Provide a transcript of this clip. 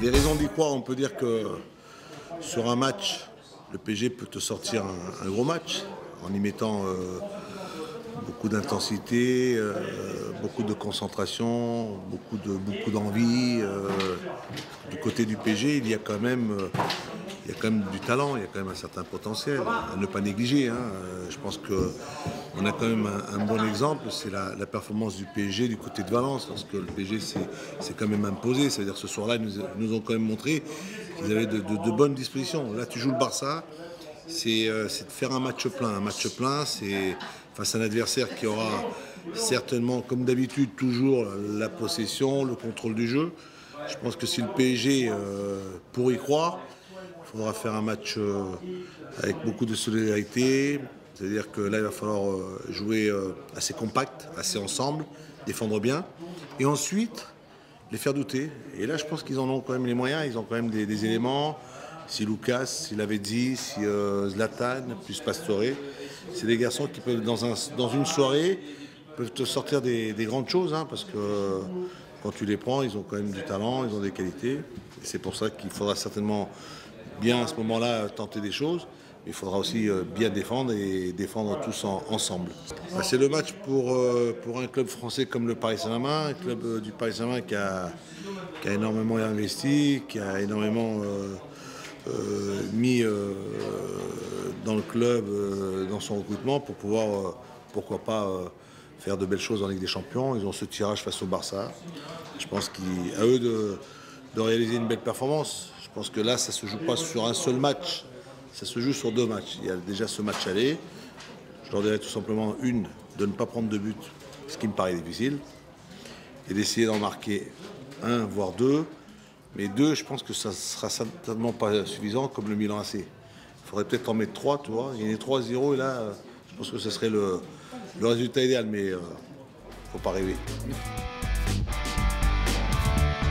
Les raisons d'y croire, on peut dire que sur un match, le PSG peut te sortir un gros match en y mettant beaucoup d'intensité, beaucoup de concentration, beaucoup d'envie. Du côté du PSG, il y a quand même du talent, il y a quand même un certain potentiel à ne pas négliger. Je pense qu'on a quand même un bon exemple, c'est la performance du PSG du côté de Valence, parce que le PSG s'est quand même imposé. C'est-à-dire ce soir-là, ils nous ont quand même montré qu'ils avaient de bonnes dispositions. Là, tu joues le Barça, c'est de faire un match plein. Un match plein, c'est face à un adversaire qui aura certainement, comme d'habitude, toujours la possession, le contrôle du jeu. Je pense que si le PSG, pour y croire, il faudra faire un match avec beaucoup de solidarité. C'est-à-dire que là, il va falloir jouer assez compact, assez ensemble, défendre bien. Et ensuite, les faire douter. Et là, je pense qu'ils en ont quand même les moyens. Ils ont quand même des éléments. Si Lucas, si Lavezzi, si Zlatan, plus Pastore, c'est des garçons qui peuvent, dans une soirée, peuvent te sortir des grandes choses. Parce que quand tu les prends, ils ont quand même du talent, ils ont des qualités. Et c'est pour ça qu'il faudra certainement bien à ce moment-là tenter des choses. Mais il faudra aussi bien défendre et défendre tous ensemble. C'est le match pour un club français comme le Paris Saint-Germain, un club du Paris Saint-Germain qui a énormément investi, qui a énormément mis dans le club, dans son recrutement pour pouvoir, pourquoi pas, faire de belles choses en Ligue des Champions. Ils ont ce tirage face au Barça. Je pense qu'à eux de réaliser une belle performance. Je pense que là, ça ne se joue pas sur un seul match, ça se joue sur deux matchs. Il y a déjà ce match aller. Je leur dirais tout simplement, de ne pas prendre de but, ce qui me paraît difficile, et d'essayer d'en marquer un, voire deux. Mais deux, je pense que ça ne sera certainement pas suffisant, comme le Milan AC. Il faudrait peut-être en mettre trois, tu vois. Il y a 3-0, et là, je pense que ce serait le résultat idéal, mais il ne faut pas rêver.